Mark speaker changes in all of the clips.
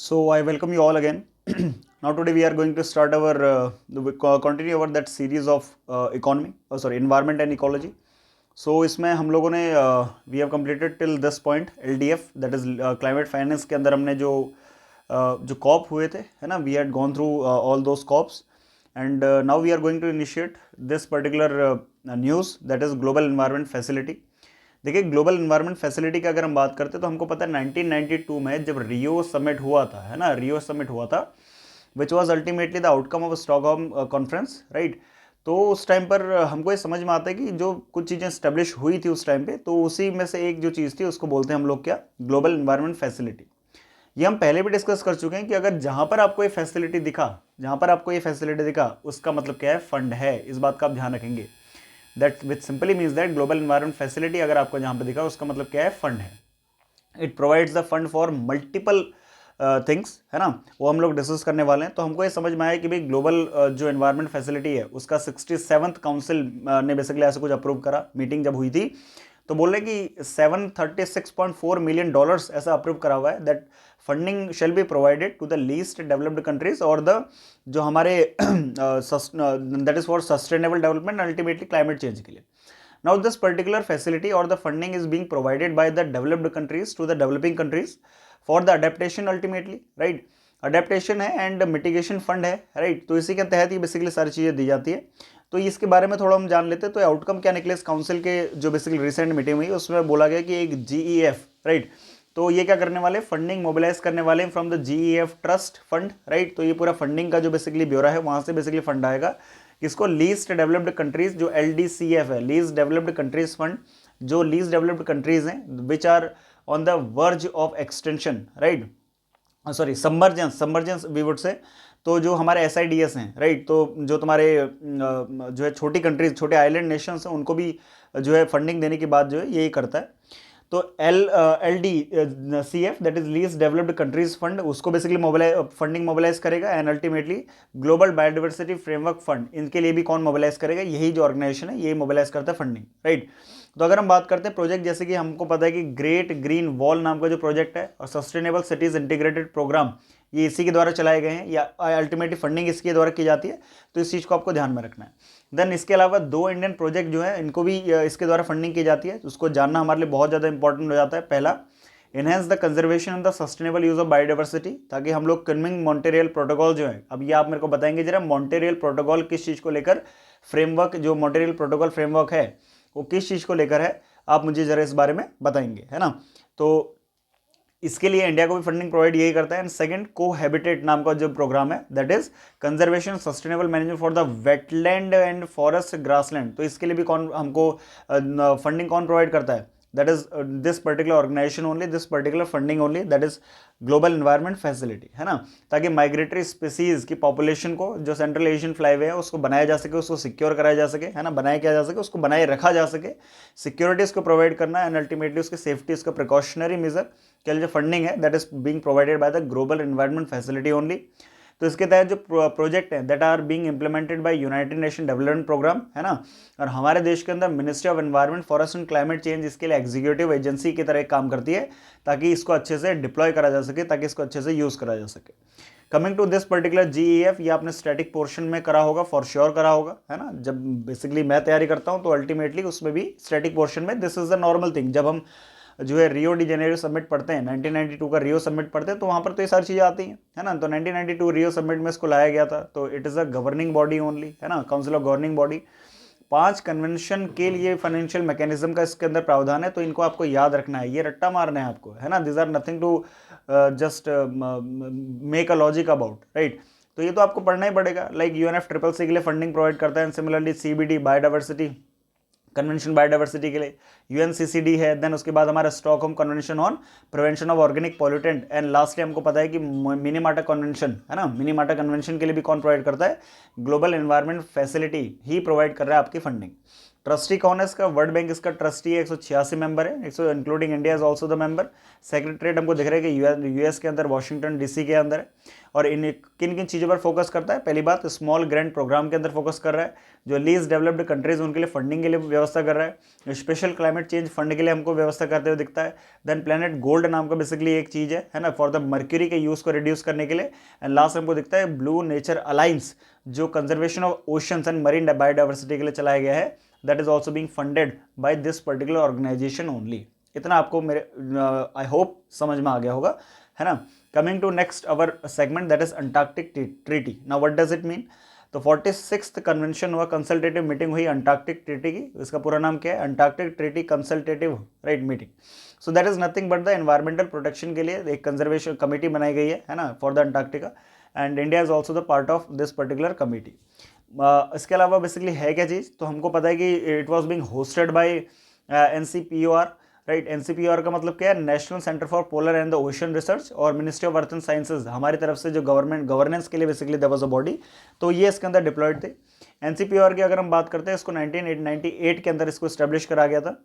Speaker 1: So I welcome you all again. Now today we are going to start our continue our that series of environment and ecology. So इसमें हम लोगों ने we have completed till this point LDF, that is climate finance के अंदर हमने जो COP हुए थे, है ना, we had gone through all those COPs, and now we are going to initiate this particular news, that is global environment facility. देखिए, global environment facility की अगर हम बात करते हैं तो हमको पता है 1992 में जब रियो समिट हुआ था, है ना, रियो समिट हुआ था, which was ultimately the outcome of Stockholm conference, right. तो उस टाइम पर हमको ये समझ में आता है कि जो कुछ चीज़ें स्टेब्लिश हुई थी उस टाइम पे, तो उसी में से एक जो चीज़ थी उसको बोलते हैं हम लोग क्या, ग्लोबल इन्वायरमेंट फैसिलिटी। ये हम पहले भी डिस्कस कर चुके हैं कि अगर जहाँ पर आपको ये फैसिलिटी दिखा, जहाँ पर आपको ये फैसिलिटी दिखा, उसका मतलब क्या है, फंड है। इस बात का आप ध्यान रखेंगे। That which simply means that global environment facility अगर आपको जहाँ पे दिखा, उसका मतलब क्या है, फंड है। It provides the fund for multiple things, है ना, वो हम लोग डिस्कस करने वाले हैं। तो हमको ये समझ में आया कि भाई ग्लोबल जो एनवायरनमेंट फैसिलिटी है उसका 67th काउंसिल ने बेसिकली ऐसे कुछ अप्रूव करा। मीटिंग जब हुई थी तो बोल रहे कि $736.4 मिलियन ऐसा अप्रूव करा हुआ है, that funding shall be provided to the least developed countries और द जो हमारे that is for sustainable development, ultimately climate change के लिए। Now this particular facility or the funding is being provided by the developed countries to the developing countries for the adaptation ultimately, right? Adaptation है and mitigation fund है, right. तो इसी के तहत ये basically सारी चीज़ें दी जाती है। तो इसके बारे में थोड़ा हम जान लेते हैं। तो आउटकम क्या निकले इस काउंसिल के, जो बेसिकली रिसेंट मीटिंग हुई उसमें बोला गया कि एक GEF, राइट, तो ये क्या करने वाले, फंडिंग मोबिलाइज करने वाले from the GEF trust fund, right. तो ये पूरा फंडिंग का जो बेसिकली ब्यौरा है वहाँ से बेसिकली फंड आएगा। किसको, लीस्ट डेवलप्ड कंट्रीज, जो LDCF है, लीस्ट डेवलप्ड कंट्रीज फंड, जो लीस्ट डेवलप्ड कंट्रीज हैं which are on the verge of extension, right, sorry submergence we would say. तो जो हमारे SIDS हैं, राइट, तो जो तुम्हारे जो है छोटी कंट्रीज, छोटे आइलैंड नेशंस हैं, उनको भी जो है फंडिंग देने की बात जो है यही करता है। तो LDCF, that is least developed countries fund, उसको बेसिकली फंडिंग मोबिलाइज करेगा। And ultimately global biodiversity framework fund, इनके लिए भी कौन मोबिलाइज करेगा, यही जो ऑर्गेनाइजेशन है यही मोबिलाइज करता है फंडिंग, राइट। तो अगर हम बात करते हैं प्रोजेक्ट, जैसे कि हमको पता है कि ग्रेट ग्रीन वॉल नाम का जो प्रोजेक्ट है और सस्टेनेबल सिटीज इंटीग्रेटेड प्रोग्राम, ये इसी के द्वारा चलाए गए हैं या अल्टीमेटली फंडिंग इसके द्वारा की जाती है। तो इस चीज़ को आपको ध्यान में रखना है। देन इसके अलावा 2 इंडियन प्रोजेक्ट जो है इनको भी इसके द्वारा फंडिंग की जाती है। उसको जानना हमारे लिए बहुत ज़्यादा इंपॉर्टेंट हो जाता है। पहला, enhance the conservation and the sustainable use of biodiversity, ताकि हम लोग कन्विंग मॉन्टेरियल प्रोटोकॉल जो है, अब ये आप मेरे को बताएंगे जरा, मॉन्टेरियल प्रोटोकॉल किस चीज़ को लेकर, फ्रेमवर्क, जो मॉन्टेरियल प्रोटोकॉल फ्रेमवर्क है वो किस चीज़ को लेकर है, आप मुझे जरा इस बारे में बताएंगे, है ना। तो इसके लिए इंडिया को भी फंडिंग प्रोवाइड यही करता है। एंड सेकंड, कोहैबिटेट नाम का जो प्रोग्राम है, that is conservation sustainable management for the wetland and forest grassland. तो इसके लिए भी कौन हमको फंडिंग कौन प्रोवाइड करता है, that is this particular organisation only, this particular funding only, that is global environment facility, है ना। ताकि माइग्रेटरी स्पीसीज की पॉपुलेशन को, जो सेंट्रल एशियन फ्लाईवे है, उसको बनाया जा सके, उसको सिक्योर कराया जा सके, है ना, बनाया किया जा सके, उसको बनाए रखा जा सके, सिक्योरिटी उसको प्रोवाइड करना एंड अल्टीमेटली उसकी सेफ्टी, उसका प्रिकॉशनरी मेजर के लिए जो फंडिंग है, that is being provided by the global environment facility only. तो इसके तहत जो प्रोजेक्ट हैं that are being implemented by United Nation Development Programme, है ना, और हमारे देश के अंदर ministry of environment, forest and climate change इसके लिए एग्जीक्यूटिव एजेंसी की तरह काम करती है, ताकि इसको अच्छे से डिप्लॉय करा जा सके, ताकि इसको अच्छे से यूज़ करा जा सके। Coming to this particular GEF, ये आपने स्टैटिक पोर्शन में करा होगा, फॉर श्योर करा होगा, है ना। जब बेसिकली मैं तैयारी करता हूँ तो अल्टीमेटली उसमें भी स्टैटिक पोर्शन में this is the normal thing. जब हम जो है रियो डी जेनेरो सबमिट पढ़ते हैं, 1992 का रियो सबमिट पढ़ते हैं, तो वहाँ पर तो ये सारी चीज़ें आती हैं, है ना। तो 1992 रियो सबमिट में इसको लाया गया था। तो it is a governing body only, है ना, council of governing body. 5 convention के लिए फाइनेंशियल मैकेनिज्म का इसके अंदर प्रावधान है। तो इनको आपको याद रखना है, ये रट्टा मारना है आपको, है ना। This are nothing to just make a logic about, right. तो ये तो आपको पढ़ना ही पड़ेगा। लाइक UNFCCC के लिए फंडिंग प्रोवाइड करता है, similarly CBD biodiversity convention biodiversity के लिए UNCCD है। देन उसके बाद हमारा Stockholm convention on prevention of organic pollutant. And lastly हमको पता है कि मिनीमाटा कन्वेंशन, है ना, मिनीमाटा कन्वेंशन के लिए भी कौन प्रोवाइड करता है, ग्लोबल एनवायरनमेंट फैसिलिटी ही प्रोवाइड कर रहा है आपकी फंडिंग। ट्रस्टी कौन है इसका? वर्ल्ड बैंक इसका ट्रस्टी है, 186 मेंबर है, 100 including India is also the member. Secretariat हमको दिख रहा है कि यूएस के अंदर, वाशिंगटन डीसी के अंदर है। और इन किन किन चीज़ों पर फोकस करता है? पहली बात, स्मॉल ग्रांट प्रोग्राम के अंदर फोकस कर रहा है, जो लीस्ट डेवलप्ड कंट्रीज उनके लिए फंडिंग के लिए व्यवस्था कर रहा है। स्पेशल क्लाइमेट चेंज फंड के लिए हमको व्यवस्था करते हुए दिखता है। देन प्लेनेट गोल्ड नाम का बेसिकली एक चीज़ है ना, फॉर द मर्क्यूरी के यूज़ को रिड्यूस करने के लिए। एंड लास्ट हमको दिखता है ब्लू नेचर अलायंस, जो conservation of oceans and marine biodiversity के लिए चलाया गया है। That is also being funded by this particular organisation only. इतना आपको मेरे आई होप समझ में आ गया होगा, है ना। Coming to next our segment, that is Antarctic treaty. Now what does it mean? तो 46th कन्वेंशन हुआ, कंसल्टेटिव मीटिंग हुई अंटार्कटिक ट्रीटी की। इसका पूरा नाम क्या है? Antarctic treaty consultative right meeting. So that is nothing but the environmental protection के लिए एक कंजर्वेशन कमेटी बनाई गई है ना, for the Antarctica, and India is also the part of this particular committee. इसके अलावा बेसिकली है क्या चीज़? तो हमको पता है कि it was being hosted by NCPOR right. NCPOR का मतलब क्या है? National centre for polar and the ocean research, और ministry of earth and sciences हमारी तरफ से जो गवर्नेंस के लिए basically there was a body, तो ये इसके अंदर डिप्लॉयड थे। NCPOR की अगर हम बात करते हैं, इसको 1998 के अंदर इसको स्टैब्लिश करा गया था।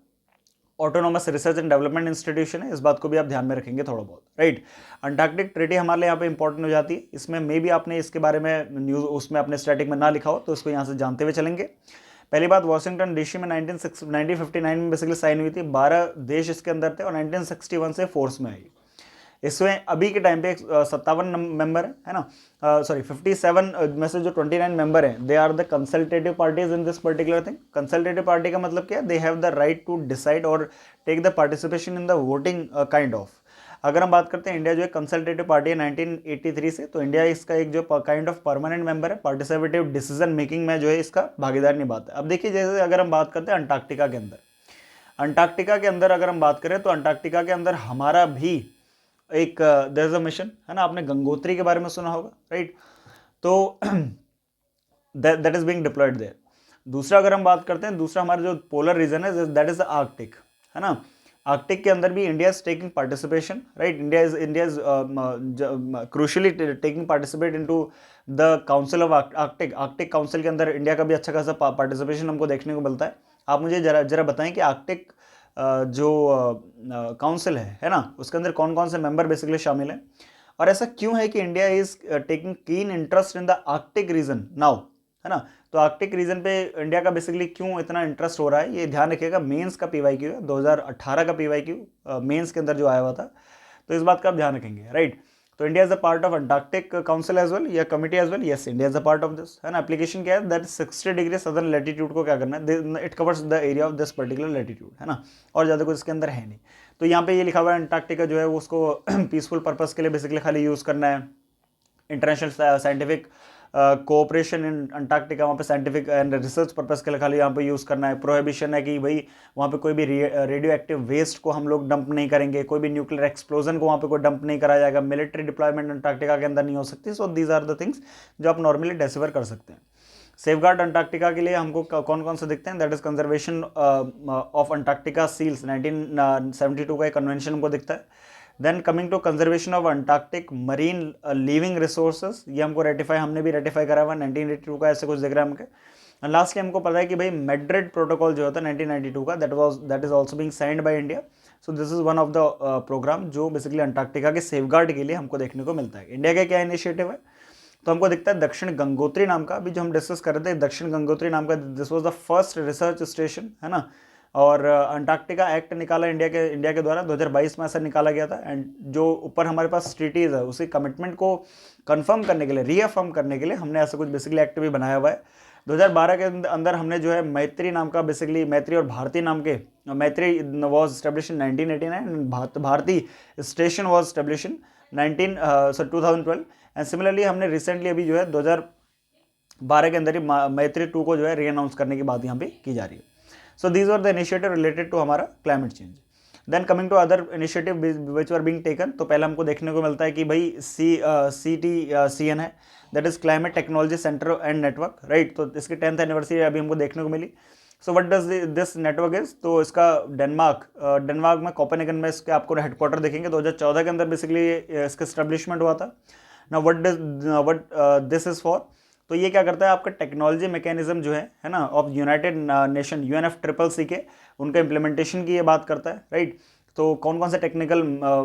Speaker 1: Autonomous research and development institution है, इस बात को भी आप ध्यान में रखेंगे थोड़ा बहुत, राइट। अंटार्कटिक ट्रीटी हमारे लिए यहाँ पे इंपॉर्टेंट हो जाती है। इसमें मे भी आपने इसके बारे में न्यूज़ उसमें अपने स्टैटिक में ना लिखा हो, तो इसको यहाँ से जानते हुए चलेंगे। पहली बात, वाशिंगटन डीसी में 1959 में बेसिकली साइन हुई थी। 12 देश इसके अंदर थे और 1961 से फोर्स में आई। इसमें अभी के टाइम पे 57 मेंबर है ना, सॉरी 57 में से जो 29 मेंबर हैं, they are the consultative parties in this particular thing. Consultative party का मतलब क्या है? They have the right to decide और take the participation in the voting kind of. अगर हम बात करते हैं इंडिया जो है कंसल्टेटिव पार्टी है 1983 से, तो इंडिया इसका एक जो काइंड ऑफ परमानेंट मेंबर है, पार्टिसिपेटिव डिसीजन मेकिंग में जो है इसका भागीदार निभाता है। अब देखिए, जैसे अगर हम बात करते हैं अंटार्कटिका के अंदर, अंटार्कटिका के अंदर अगर हम बात करें, तो अंटार्कटिका के अंदर हमारा भी एक देयर इज अ मिशन, है ना। आपने गंगोत्री के बारे में सुना होगा, राइट। तो that is being deployed there. दूसरा अगर हम बात करते हैं, दूसरा हमारा जो पोलर रीजन है, दैट इज द आर्कटिक, है ना। आर्कटिक के अंदर भी India is taking participation, right. India is crucially taking participate into the council of Arctic. Arctic council के अंदर इंडिया का भी अच्छा खासा पार्टिसिपेशन हमको देखने को मिलता है। आप मुझे जरा बताएं कि आर्कटिक जो काउंसिल है ना, उसके अंदर कौन कौन से मेंबर बेसिकली शामिल हैं, और ऐसा क्यों है कि India is taking keen interest in the Arctic region now, है ना। तो आर्कटिक रीजन पे इंडिया का बेसिकली क्यों इतना इंटरेस्ट हो रहा है, ये ध्यान रखिएगा। मेंस का PYQ है, 2018 का PYQ मेंस के अंदर जो आया हुआ था, तो इस बात का आप ध्यान रखेंगे, राइट। तो India is a part of Antarctic council as well, या committee as well. Yes, India is a part of this, है ना। एप्लीकेशन क्या है? दैट 60 डिग्री सदर्न लैटिट्यूड को क्या करना है? It covers the area of this particular latitude, है ना। और ज़्यादा कुछ इसके अंदर है नहीं। तो यहाँ पे ये लिखा हुआ है अंटार्कटिका जो है वो उसको पीसफुल पर्पस के लिए बेसिकली खाली यूज़ करना है। इंटरनेशनल साइंटिफिक कोऑपरेशन इन अंटार्कटिका, वहाँ पे साइंटिफिक एंड रिसर्च पर्पस के लिए खाली यहाँ पे यूज़ करना है। प्रोहिबिशन है कि भाई वहाँ पे कोई भी रेडियो एक्टिव वेस्ट को हम लोग डंप नहीं करेंगे, कोई भी न्यूक्लियर एक्सप्लोजन को वहाँ पे कोई डंप नहीं करा जाएगा, मिलिट्री डिप्लॉयमेंट अंटार्कटिका के अंदर नहीं हो सकती। So these are the things जो आप नॉर्मली डिस्कवर कर सकते हैं। सेफगार्ड अंटार्कटिका के लिए हमको कौन कौन से दिखते हैं? That is conservation of Antarctica seals, 1972 का एक कन्वेंशन हमको दिखता है। Then coming to conservation of Antarctic marine living resources, ये हमको हमने भी रेटिफाई करा हुआ 1982 का, ऐसे कुछ दिख रहा है हमके। लास्टली हमको पता है कि भाई मैड्रिड प्रोटोकॉल जो होता है 1992 का, that is also being signed by India. So this is one of the program जो बेसिकली अंटार्कटिका के सेफगार्ड के लिए हमको देखने को मिलता है। इंडिया का क्या इनिशिएटिव है? तो हमको दिखता है दक्षिण गंगोत्री नाम का, अभी जो हम डिस्कस कर रहे थे, दक्षिण गंगोत्री नाम का, this was the first research station, है ना। और अंटार्कटिका एक्ट निकाला इंडिया के द्वारा 2022 में ऐसा निकाला गया था। एंड जो ऊपर हमारे पास ट्रीटीज है, उसी कमिटमेंट को कंफर्म करने के लिए, रीअफर्म करने के लिए हमने ऐसा कुछ बेसिकली एक्ट भी बनाया हुआ है। 2012 के अंदर हमने जो है मैत्री नाम का, बेसिकली मैत्री और भारती नाम के, Maitri was established in 1989, Bharati station was established in 2012। And similarly हमने रिसेंटली अभी जो है 2012 के अंदर ही मैत्री 2 को जो है री अनाउंस करने की बात यहाँ पे की जा रही है। So these are the initiative related to हमारा climate change. Then coming to other initiative which are being taken, तो पहले हमको देखने को मिलता है कि भाई CTCN है, that is climate technology centre and network, right. तो इसकी 10th एनिवर्सरी अभी हमको देखने को मिली। So what does this network is? तो इसका डेनमार्क में कोपेनहेगन में इसके आपको हेडक्वार्टर देखेंगे। 2014 के अंदर बेसिकली इसका स्टैब्लिशमेंट हुआ था। Now what this is for? तो ये क्या करता है, आपका टेक्नोलॉजी मैकेनिज्म जो है ना, ऑफ यूनाइटेड नेशन UNFCCC के, उनका इम्प्लीमेंटेशन की ये बात करता है, राइट। तो कौन कौन से टेक्निकल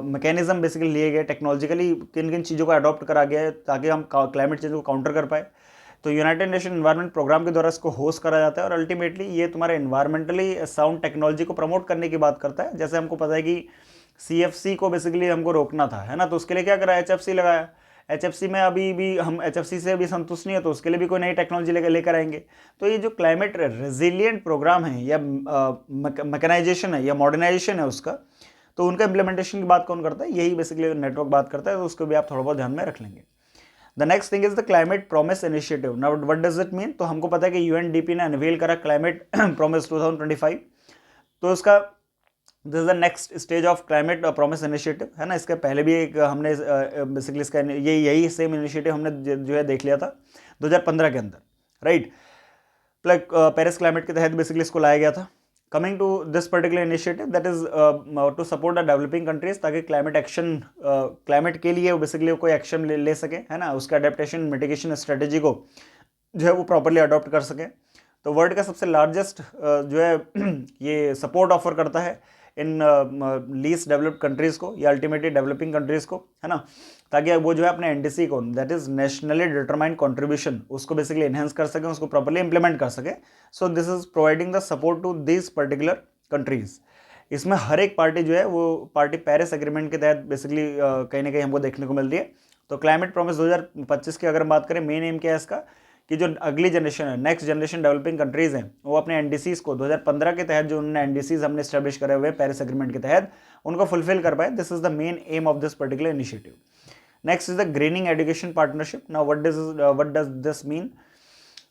Speaker 1: मैकेनिज्म बेसिकली लिए गए, टेक्नोलॉजिकली किन किन चीज़ों को अडॉप्ट करा गया है ताकि हम क्लाइमेट चेंज को काउंटर कर पाए। तो यूनाइटेड नेशन एनवायरनमेंट प्रोग्राम के द्वारा इसको होस्ट करा जाता है और अल्टीमेटली ये तुम्हारे एनवायरमेंटली साउंड टेक्नोलॉजी को प्रमोट करने की बात करता है। जैसे हमको पता है कि CFC को बेसिकली हमको रोकना था, है ना, तो उसके लिए क्या करा, HFC लगाया। HFC में अभी भी हम HFC से अभी संतुष्ट नहीं है, तो उसके लिए भी कोई नई टेक्नोलॉजी लेकर आएंगे। तो ये जो क्लाइमेट रेजिलियंट प्रोग्राम है या मैकेनाइजेशन है या मॉडर्नाइजेशन है उसका, तो उनका इम्प्लीमेंटेशन की बात कौन करता है, यही बेसिकली नेटवर्क बात करता है। तो उसको भी आप थोड़ा बहुत ध्यान में रख लेंगे। The next thing is the climate promise initiative. Now what does it mean? तो हमको पता है कि UNDP ने अनवील करा क्लाइमेट प्रॉमिस 2025। तो उसका this is the next stage of climate promise initiative, है ना। इसके पहले भी एक हमने बेसिकली इसका यही सेम इनिशिएटिव हमने जो है देख लिया था 2015 के अंदर, राइट। पेरिस क्लाइमेट के तहत बेसिकली इसको लाया गया था। Coming to this particular initiative that is to support the developing countries, ताकि क्लाइमेट एक्शन, क्लाइमेट के लिए बेसिकली कोई एक्शन ले सके, है ना, उसका अडेप्टेशन मिटिगेशन स्ट्रेटेजी को जो है वो प्रॉपरली अडॉप्ट कर सके। तो वर्ल्ड का सबसे लार्जेस्ट जो है ये सपोर्ट ऑफर करता है इन लीस्ट डेवलप्ड कंट्रीज़ को या अल्टीमेटली डेवलपिंग कंट्रीज़ को, है ना, ताकि वो जो है अपने NDC को, that is nationally determined contribution, उसको बेसिकली एनहेंस कर सकें, उसको प्रॉपर्ली इंप्लीमेंट कर सके। So this is providing the support to this particular countries. इसमें हर एक पार्टी जो है वो पार्टी पेरिस एग्रीमेंट के तहत बेसिकली कहीं ना कहीं हमको देखने को मिलती है। तो क्लाइमेट प्रॉमिस 2025 की अगर हम बात करें, मेन एम क्या है इसका, कि जो अगली जनरेशन है, नेक्स्ट जनरेशन डेवलपिंग कंट्रीज़ हैं, वो अपने NDCs को 2015 के तहत जो उन्होंने NDCs हमने स्टैब्लिश करे हुए पेरिस एग्रीमेंट के तहत, उनको फुलफिल कर पाए। This is the main M of this particular initiative. Next is the grinning education partnership. Now what does this mean?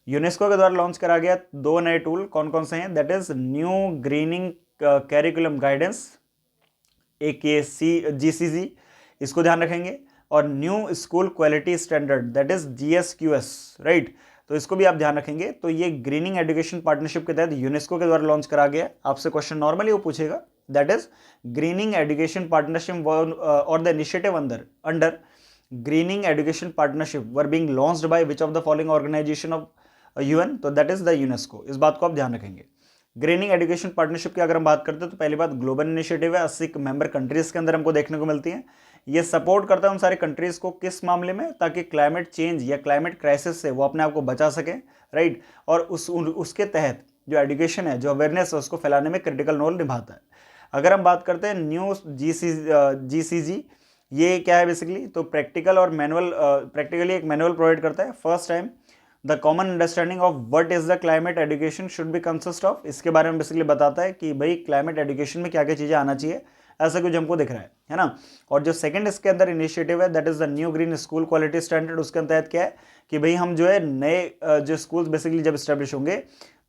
Speaker 1: UNESCO के द्वारा लॉन्च करा गया 2 नए टूल, कौन कौन से हैं? That is new grinning curriculum guidance, एक GCG, इसको ध्यान रखेंगे, और new school quality standard, that is GSQS, right. तो इसको भी आप ध्यान रखेंगे। तो ये ग्रीनिंग एजुकेशन पार्टनरशिप के तहत यूनेस्को के द्वारा लॉन्च करा गया। आपसे क्वेश्चन नॉर्मली वो पूछेगा, that is greening education partnership और the initiative under greening education partnership were being launched by which of the following organisation of UN? तो दैट इज द यूनेस्को। इस बात को आप ध्यान रखेंगे। ग्रीनिंग एजुकेशन पार्टनरशिप की अगर हम बात करते हैं तो पहली बात ग्लोबल इनिशिएटिव है, 80 मेंबर कंट्रीज के अंदर हमको देखने को मिलती है। ये सपोर्ट करता है उन सारी कंट्रीज को, किस मामले में? ताकि क्लाइमेट चेंज या क्लाइमेट क्राइसिस से वो अपने आप को बचा सके, राइट। और उसके तहत जो एजुकेशन है, जो अवेयरनेस है, उसको फैलाने में क्रिटिकल रोल निभाता है। अगर हम बात करते हैं न्यू GCG, ये क्या है बेसिकली? तो प्रैक्टिकल और मैनुअल, प्रैक्टिकली एक मैनुअल प्रोवाइड करता है। First time the common understanding of what is the climate education should be consist of, इसके बारे में बेसिकली बताता है कि भाई क्लाइमेट एजुकेशन में क्या क्या चीज़ें आना चाहिए, ऐसा कुछ हमको दिख रहा है ना। और जो सेकंड इसके अंदर इनिशिएटिव है, that is the new green school quality standard, उसके तहत क्या है कि भाई हम जो है नए जो स्कूल्स बेसिकली जब स्टैब्लिश होंगे,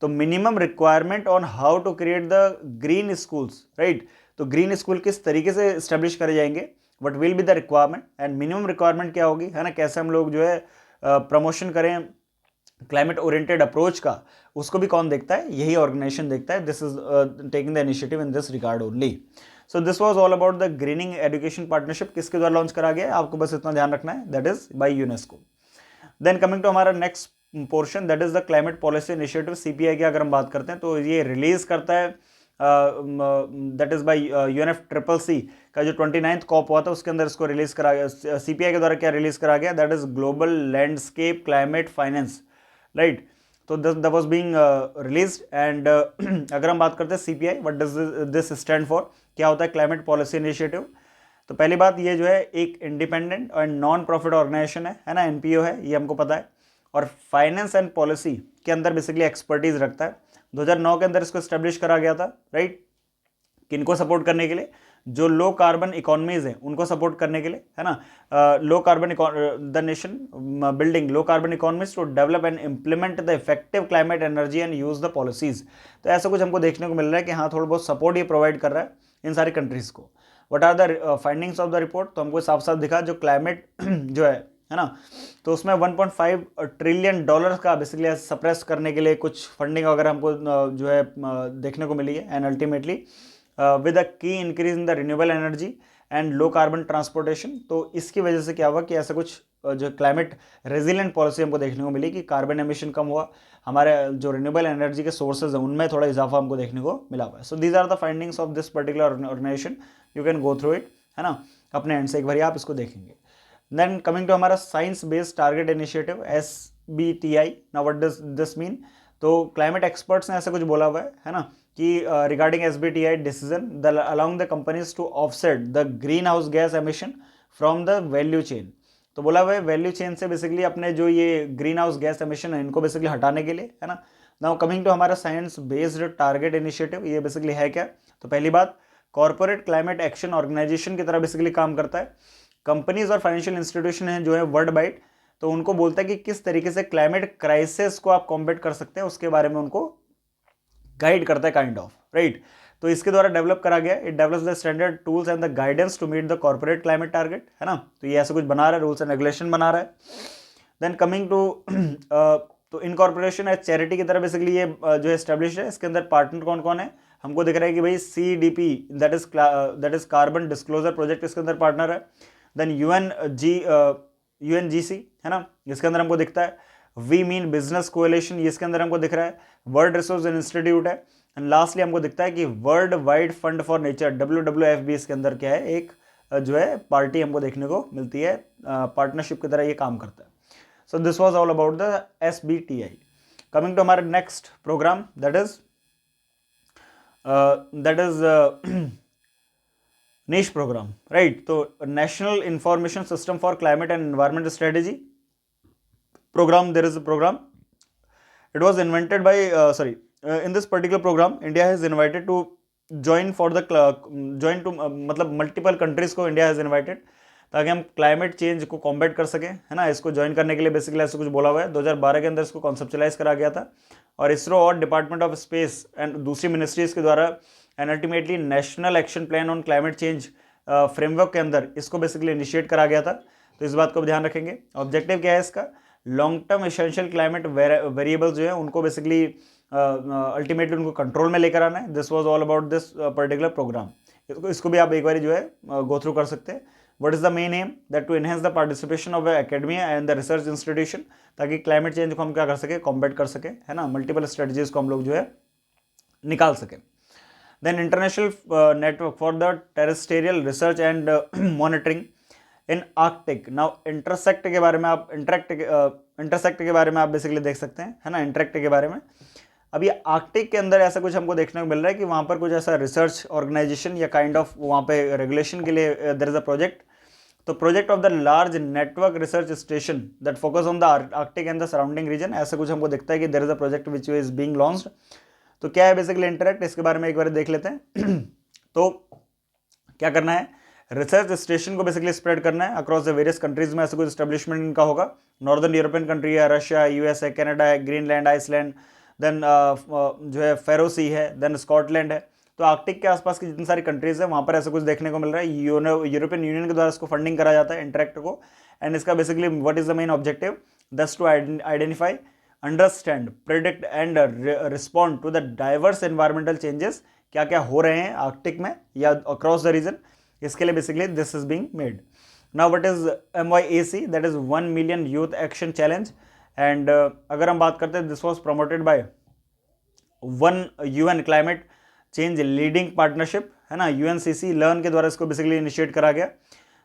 Speaker 1: तो minimum requirement on how to create the green schools, right. तो ग्रीन स्कूल किस तरीके से स्टैब्लिश करे जाएंगे, what will be the requirement and minimum requirement क्या होगी, है ना, कैसे हम लोग जो है प्रमोशन करें क्लाइमेट ओरिएंटेड अप्रोच का, उसको भी कौन देखता है? यही ऑर्गेनाइजेशन देखता है। This is taking the initiative in this regard only. So this was all about the grinning education partnership, किसके द्वारा लॉन्च करा गया है, आपको बस इतना ध्यान रखना है, that is by UNESCO. Then coming to हमारा next portion, that is the climate policy initiative, CPI की अगर हम बात करते हैं तो ये रिलीज करता है, दैट इज बाय UNFCCC का जो 29th COP हुआ था, उसके अंदर इसको रिलीज करा गया। CPI के द्वारा क्या रिलीज करा गया? That is global landscape climate finance, right. तो that was being released and अगर हम बात करते हैं CPI, what does this stand for, क्या होता है क्लाइमेट पॉलिसी इनिशिएटिव? तो पहली बात ये जो है एक इंडिपेंडेंट और नॉन प्रॉफिट ऑर्गेनाइजेशन है ना, NPO है, ये हमको पता है, और फाइनेंस एंड पॉलिसी के अंदर बेसिकली एक्सपर्टीज रखता है। 2009 के अंदर इसको एस्टेब्लिश करा गया था, राइट। किनको सपोर्ट करने के लिए? जो लो कार्बन इकोनॉमीज हैं उनको सपोर्ट करने के लिए, है ना। Low carbon the nation building low carbon economies to develop and implement the effective climate energy and use the policies. तो ऐसा कुछ हमको देखने को मिल रहा है कि हाँ, थोड़ा बहुत सपोर्ट ये प्रोवाइड कर रहा है इन सारी कंट्रीज को। What are the findings of the report? तो हमको साफ साफ दिखा जो क्लाइमेट जो है ना, तो उसमें 1.5 ट्रिलियन डॉलर का बेसिकली सप्रेस करने के लिए कुछ फंडिंग वगैरह हमको जो है देखने को मिली है। एंड अल्टीमेटली विद अ की increase in the renewable energy and low carbon transportation, तो इसकी वजह से क्या हुआ कि ऐसा कुछ जो क्लाइमेट रेजिलेंट पॉलिसी हमको देखने को मिली कि कार्बन एमिशन कम हुआ, हमारे जो रिन्यूएबल एनर्जी के सोर्सेज हैं उनमें थोड़ा इजाफा हमको देखने को मिला हुआ है. So these are the findings of this particular organisation. You can go through it, है ना, अपने एंड से एक बार आप इसको देखेंगे. देन कमिंग टू हमारा science based target initiative SBTI. Now what does this mean? तो क्लाइमेट एक्सपर्ट्स ने ऐसा कुछ बोला हुआ है ना, कि regarding SBTI decision the allowing the companies to offset the green house gas emission from the value chain. तो बोला हुआ है वैल्यू चेन से बेसिकली अपने जो ये ग्रीन हाउस गैस एमिशन है इनको बेसिकली हटाने के लिए, है ना. नाउ कमिंग टू हमारा साइंस बेस्ड टारगेट इनिशिएटिव, ये बेसिकली है क्या? तो पहली बात, कॉर्पोरेट क्लाइमेट एक्शन ऑर्गेनाइजेशन की तरह बेसिकली काम करता है. कंपनीज और फाइनेंशियल इंस्टीट्यूशन है जो है वर्ल्ड वाइड, तो उनको बोलता है कि किस तरीके से क्लाइमेट क्राइसिस को आप कॉम्बैट कर सकते हैं, उसके बारे में उनको गाइड करता है, काइंड ऑफ, राइट. तो इसके द्वारा डेवलप करा गया. It develops the standard tools and the guidance to meet the corporate climate target, है ना. तो ये ऐसा कुछ बना रहा है, रूल्स एंड रेगुलेशन बना रहा है. देन कमिंग टू तो इनकॉर्पोरेशन एज चैरिटी की तरह बेसिकली ये जो एस्टेब्लिश है. इसके अंदर पार्टनर कौन कौन है? हमको दिख रहा है कि भाई CDP that is carbon disclosure project इसके अंदर पार्टनर है. देन UNGC, है ना, इसके अंदर हमको दिखता है. वी मीन बिजनेस कोएलिशन, ये इसके अंदर हमको दिख रहा है. वर्ल्ड रिसोर्स इंस्टीट्यूट है. एंड लास्टली हमको दिखता है कि world wide fund for nature WWF भी इसके अंदर क्या है, एक जो है पार्टी हमको देखने को मिलती है, पार्टनरशिप की तरह ये काम करता है. So this was all about the SBTI. Coming to हमारा next programme that is niche program, right. तो national information system for climate and environment strategy program, there is a program. It was invented by in this particular program India has invited to join for the मतलब multiple countries को India has invited, ताकि हम climate change को combat कर सकें, है ना. इसको ज्वाइन करने के लिए बेसिकली ऐसा कुछ बोला हुआ है. 2012 के अंदर इसको कॉन्सेप्चुलाइज करा गया था, और इसरो और डिपार्टमेंट ऑफ स्पेस एंड दूसरी मिनिस्ट्रीज के द्वारा and ultimately national action plan on climate change framework के अंदर इसको बेसिकली इनिशिएट करा गया था. तो इस बात को ध्यान रखेंगे. ऑब्जेक्टिव क्या है इसका? Long term essential climate variables जो है उनको बेसिकली अल्टीमेटली उनको कंट्रोल में लेकर आना है. This was all about this particular program. इसको भी आप एक बार जो है गो थ्रू कर सकते हैं. What is the main aim? That to enhance the participation of academia and the research institution, ताकि क्लाइमेट चेंज को हम क्या कर सके, कॉम्बैट कर सके, है ना. मल्टीपल स्ट्रेटजीज को हम लोग जो है निकाल सकें. Then international network for the terrestrial research and monitoring in Arctic. Now intersect के बारे में आप इंटरसेक्ट के बारे में आप बेसिकली देख सकते हैं, है ना, इंटरेक्ट के बारे में. अब ये आर्कटिक के अंदर ऐसा कुछ हमको देखने को मिल रहा है कि वहाँ पर कुछ ऐसा रिसर्च ऑर्गेनाइजेशन या काइंड ऑफ वहाँ पे रेगुलेशन के लिए देयर इज अ प्रोजेक्ट. तो project of the large network research station that focus on the Arctic and the surrounding region, ऐसा कुछ हमको दिखता है कि there is a project which is being launched. तो क्या है बेसिकली इंटरेक्ट, इसके बारे में एक बार देख लेते हैं. तो क्या करना है, रिसर्च स्टेशन को बेसिकली स्प्रेड करना है अक्रॉस द वेरियस कंट्रीज में. ऐसा कुछ एस्टेब्लिशमेंट इनका होगा. नॉर्दर्न यूरोपियन कंट्री है, रशिया, USA, कनाडा है, ग्रीनलैंड, आइसलैंड, देन जो है फेरो सी है, देन स्कॉटलैंड है. तो आर्कटिक के आसपास की जितनी सारी कंट्रीज है वहाँ पर ऐसा कुछ देखने को मिल रहा है. यूरोपियन यूनियन के द्वारा इसको फंडिंग करा जाता है इंटरेक्ट को. एंड इसका basically what is the main objective? Thus to identify, understand, predict and respond to the diverse environmental changes. क्या क्या हो रहे हैं आर्कटिक में या अक्रॉस द रीजन, इसके लिए basically this is being made. Now what is MYAC? That is 1 million youth action challenge. And अगर हम बात करते हैं, this was promoted by one UN climate change leading partnership, है ना, UNCC लर्न के द्वारा इसको बेसिकली इनिशिएट करा गया.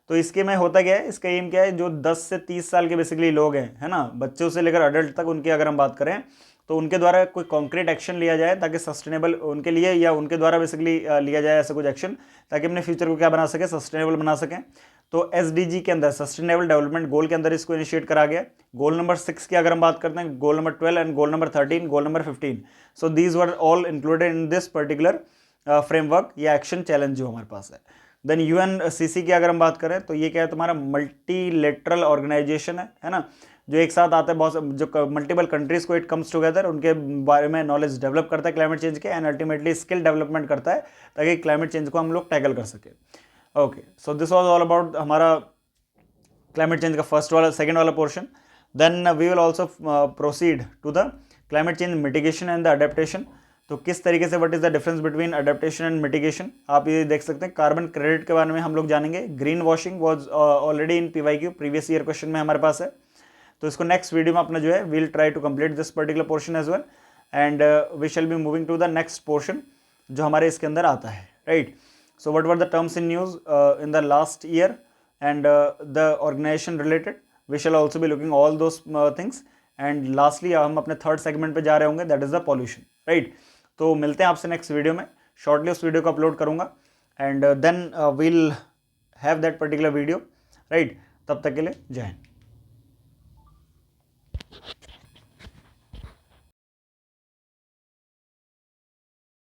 Speaker 1: तो इसके में होता क्या है, इसका एम क्या है, जो 10 से 30 साल के बेसिकली लोग हैं, है ना, बच्चों से लेकर अडल्ट तक, उनकी अगर हम बात करें तो उनके द्वारा कोई कॉन्क्रीट एक्शन लिया जाए ताकि सस्टेनेबल उनके लिए या उनके द्वारा बेसिकली लिया जाए ऐसा कुछ एक्शन, ताकि अपने फ्यूचर को क्या बना सके, सस्टेनेबल बना सकें. तो SDG के अंदर, सस्टेनेबल डेवलपमेंट गोल के अंदर इसको इनिशिएट करा गया. गोल नंबर 6 की अगर हम बात करते हैं, goal number 12 and goal number 13, goal number 15. So these were all included in this particular framework या एक्शन चैलेंज जो हमारे पास है. देन UNCC की अगर हम बात करें तो ये क्या है, तुम्हारा मल्टीलेटरल ऑर्गेनाइजेशन है ना, जो एक साथ आता है, बहुत जो मल्टीपल कंट्रीज को इट कम्स टुगेदर, उनके बारे में नॉलेज डेवलप करता है क्लाइमेट चेंज के, एंड अल्टीमेटली स्किल डेवलपमेंट करता है ताकि क्लाइमेट चेंज को हम लोग टैकल कर सके. Okay, so this was all about हमारा क्लाइमेट चेंज का सेकेंड वाला portion. Then we will also proceed to the climate change mitigation and the adaptation. तो किस तरीके से what is the difference between adaptation and mitigation, आप ये देख सकते हैं। कार्बन क्रेडिट के बारे में हम लोग जानेंगे। Green washing was already in PYQ, previous year question में हमारे पास है। तो इसको नेक्स्ट वीडियो में अपना जो है we'll try to complete this particular portion as well, and we shall be moving to the next portion जो हमारे इसके अंदर आता है, right. So what were the terms in news in the last year and the organisation related, we shall also be looking all those things. And lastly हम अपने third segment पे जा रहे होंगे, that is the pollution, right. तो मिलते हैं आपसे नेक्स्ट वीडियो में, शॉर्टली उस वीडियो को अपलोड करूंगा, and then we'll have that particular video, right. तब तक के लिए जय हिंद।